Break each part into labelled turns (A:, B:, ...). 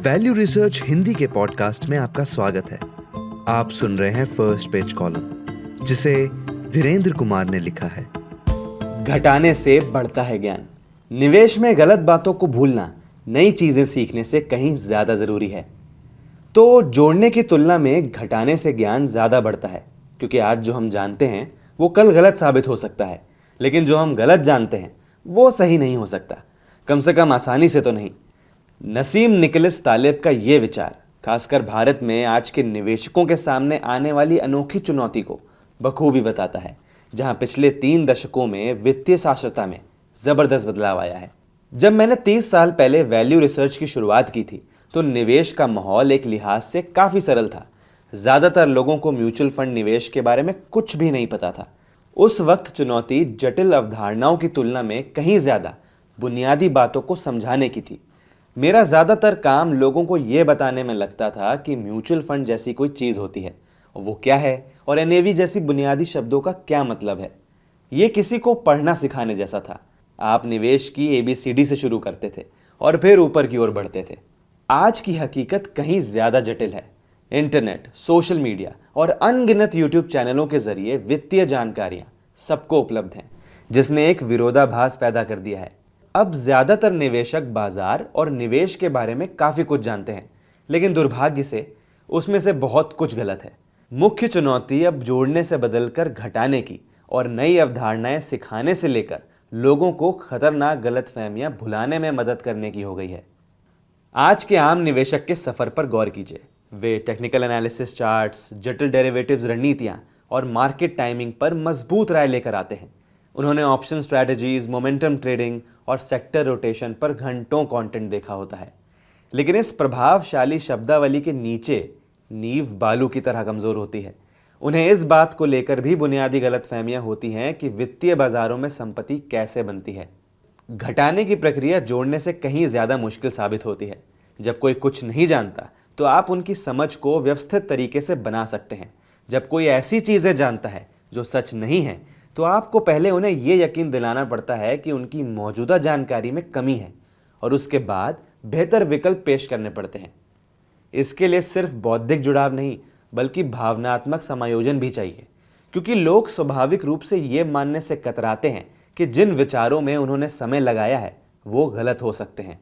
A: Value research Hindi के podcast में आपका स्वागत है। आप सुन रहे हैं फर्स्ट पेज कॉलम, जिसे धीरेन्द्र कुमार ने लिखा है।
B: घटाने से बढ़ता है ज्ञान। निवेश में गलत बातों को भूलना नई चीजें सीखने से कहीं ज्यादा जरूरी है। तो जोड़ने की तुलना में घटाने से ज्ञान ज्यादा बढ़ता है, क्योंकि आज जो हम जानते हैं वो कल गलत साबित हो सकता है, लेकिन जो हम गलत जानते हैं वो सही नहीं हो सकता, कम से कम आसानी से तो नहीं। नसीम निकोलस तालेब का ये विचार खासकर भारत में आज के निवेशकों के सामने आने वाली अनोखी चुनौती को बखूबी बताता है, जहां पिछले 3 दशकों में वित्तीय साक्षरता में जबरदस्त बदलाव आया है। जब मैंने 30 साल पहले वैल्यू रिसर्च की शुरुआत की थी तो निवेश का माहौल एक लिहाज से काफी सरल था। ज्यादातर लोगों को म्यूचुअल फंड निवेश के बारे में कुछ भी नहीं पता था। उस वक्त चुनौती जटिल अवधारणाओं की तुलना में कहीं ज्यादा बुनियादी बातों को समझाने की थी। मेरा ज्यादातर काम लोगों को यह बताने में लगता था कि म्यूचुअल फंड जैसी कोई चीज होती है, वो क्या है, और एनएवी जैसी बुनियादी शब्दों का क्या मतलब है। ये किसी को पढ़ना सिखाने जैसा था। आप निवेश की एबीसीडी से शुरू करते थे और फिर ऊपर की ओर बढ़ते थे। आज की हकीकत कहीं ज्यादा जटिल है। इंटरनेट, सोशल मीडिया और अनगिनत यूट्यूब चैनलों के जरिए वित्तीय जानकारियां सबको उपलब्ध हैं, जिसने एक विरोधाभास पैदा कर दिया है। अब ज्यादातर निवेशक बाजार और निवेश के बारे में काफी कुछ जानते हैं, लेकिन दुर्भाग्य से उसमें से बहुत कुछ गलत है। मुख्य चुनौती अब जोड़ने से बदलकर घटाने की और नई अवधारणाएं सिखाने से लेकर लोगों को खतरनाक गलतफहमियां भुलाने में मदद करने की हो गई है। आज के आम निवेशक के सफर पर गौर कीजिए। वे टेक्निकल एनालिसिस चार्ट्स, जटिल डेरिवेटिव्स रणनीतियां और मार्केट टाइमिंग पर मजबूत राय लेकर आते हैं। उन्होंने ऑप्शन स्ट्रैटेजीज, मोमेंटम ट्रेडिंग और सेक्टर रोटेशन पर घंटों कंटेंट देखा होता है, लेकिन इस प्रभावशाली शब्दावली के नीचे नींव बालू की तरह कमजोर होती है। उन्हें इस बात को लेकर भी बुनियादी गलतफहमियां होती हैं कि वित्तीय बाजारों में संपत्ति कैसे बनती है। घटाने की प्रक्रिया जोड़ने से कहीं ज्यादा मुश्किल साबित होती है। जब कोई कुछ नहीं जानता तो आप उनकी समझ को व्यवस्थित तरीके से बना सकते हैं। जब कोई ऐसी चीजें जानता है जो सच नहीं है, तो आपको पहले उन्हें यह यकीन दिलाना पड़ता है कि उनकी मौजूदा जानकारी में कमी है, और उसके बाद बेहतर विकल्प पेश करने पड़ते हैं। इसके लिए सिर्फ बौद्धिक जुड़ाव नहीं, बल्कि भावनात्मक समायोजन भी चाहिए, क्योंकि लोग स्वाभाविक रूप से यह मानने से कतराते हैं कि जिन विचारों में उन्होंने समय लगाया है वो गलत हो सकते हैं।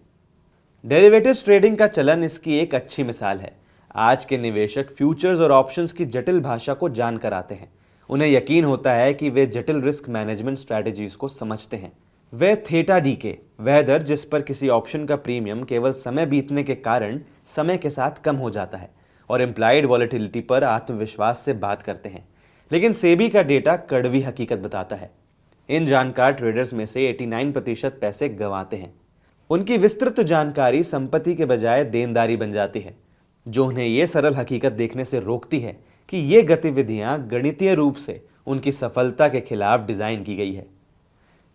B: डेरिवेटिव्स ट्रेडिंग का चलन इसकी एक अच्छी मिसाल है। आज के निवेशक फ्यूचर्स और ऑप्शंस की जटिल भाषा को जानकर आते हैं। उन्हें यकीन होता है कि वे जटिल रिस्क मैनेजमेंट स्ट्रैटेजीज को समझते हैं। वे थीटा डीके, वह दर जिस पर किसी ऑप्शन का प्रीमियम केवल समय बीतने के कारण समय के साथ कम हो जाता है, और इम्प्लाइड वॉलेटिलिटी पर आत्मविश्वास से बात करते हैं। लेकिन सेबी का डेटा कड़वी हकीकत बताता है। इन जानकार ट्रेडर्स में से 89% पैसे गंवाते हैं। उनकी विस्तृत जानकारी संपत्ति के बजाय देनदारी बन जाती है, जो उन्हें यह सरल हकीकत देखने से रोकती है कि ये गतिविधियां गणितीय रूप से उनकी सफलता के खिलाफ डिजाइन की गई है।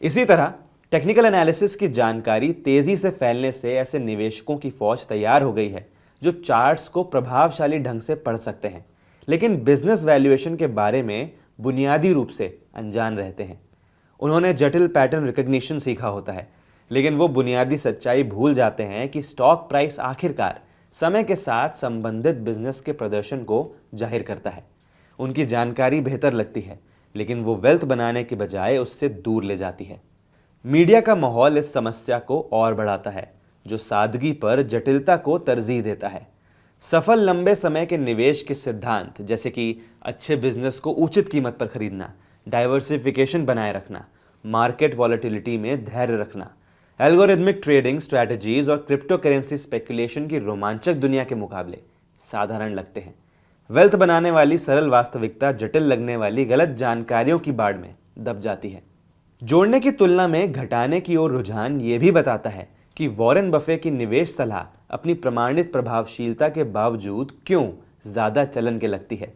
B: इसी तरह टेक्निकल एनालिसिस की जानकारी तेजी से फैलने से ऐसे निवेशकों की फौज तैयार हो गई है जो चार्ट्स को प्रभावशाली ढंग से पढ़ सकते हैं, लेकिन बिजनेस वैल्यूएशन के बारे में बुनियादी रूप से अनजान रहते हैं। उन्होंने जटिल पैटर्न रिकग्निशन सीखा होता है, लेकिन वो बुनियादी सच्चाई भूल जाते हैं कि स्टॉक प्राइस आखिरकार समय के साथ संबंधित बिजनेस के प्रदर्शन को जाहिर करता है। उनकी जानकारी बेहतर लगती है, लेकिन वो वेल्थ बनाने के बजाय उससे दूर ले जाती है। मीडिया का माहौल इस समस्या को और बढ़ाता है, जो सादगी पर जटिलता को तरजीह देता है। सफल लंबे समय के निवेश के सिद्धांत, जैसे कि अच्छे बिजनेस को उचित कीमत पर खरीदना, डाइवर्सिफिकेशन बनाए रखना, मार्केट वॉलेटिलिटी में धैर्य रखना, एल्गोरिथमिक ट्रेडिंग स्ट्रैटेजीज और क्रिप्टो करेंसी स्पेकुलेशन की रोमांचक दुनिया के मुकाबले साधारण लगते हैं। वेल्थ बनाने वाली सरल वास्तविकता जटिल लगने वाली गलत जानकारियों की बाढ़ में दब जाती है। जोड़ने की तुलना में घटाने की ओर रुझान ये भी बताता है कि वॉरेन बफे की निवेश सलाह अपनी प्रमाणित प्रभावशीलता के बावजूद क्यों ज्यादा चलन के लगती है।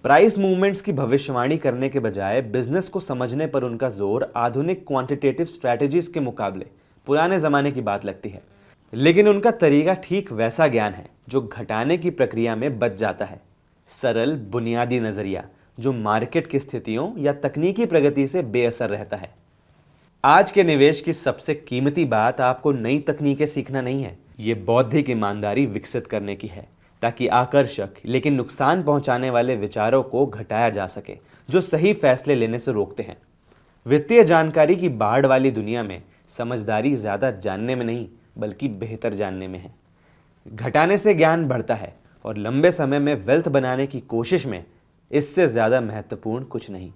B: प्राइस मूवमेंट्स की भविष्यवाणी करने के बजाय बिजनेस को समझने पर उनका जोर आधुनिक क्वांटिटेटिव स्ट्रैटेजीज के मुकाबले पुराने जमाने की बात लगती है। लेकिन उनका तरीका ठीक वैसा ज्ञान है जो घटाने की प्रक्रिया में बच जाता है। सरल बुनियादी नजरिया जो मार्केट की स्थितियों या तकनीकी प्रगति से बेअसर रहता है। आज के निवेश की सबसे कीमती बात आपको नई तकनीकें सीखना नहीं है, ये बौद्धिक ईमानदारी विकसित करने की है, ताकि आकर्षक लेकिन नुकसान पहुंचाने वाले विचारों को घटाया जा सके जो सही फैसले लेने से रोकते हैं। वित्तीय जानकारी की बाढ़ वाली दुनिया में समझदारी ज्यादा जानने में नहीं बल्कि बेहतर जानने में है। घटाने से ज्ञान बढ़ता है और लंबे समय में वेल्थ बनाने की कोशिश में इससे ज्यादा महत्वपूर्ण कुछ नहीं।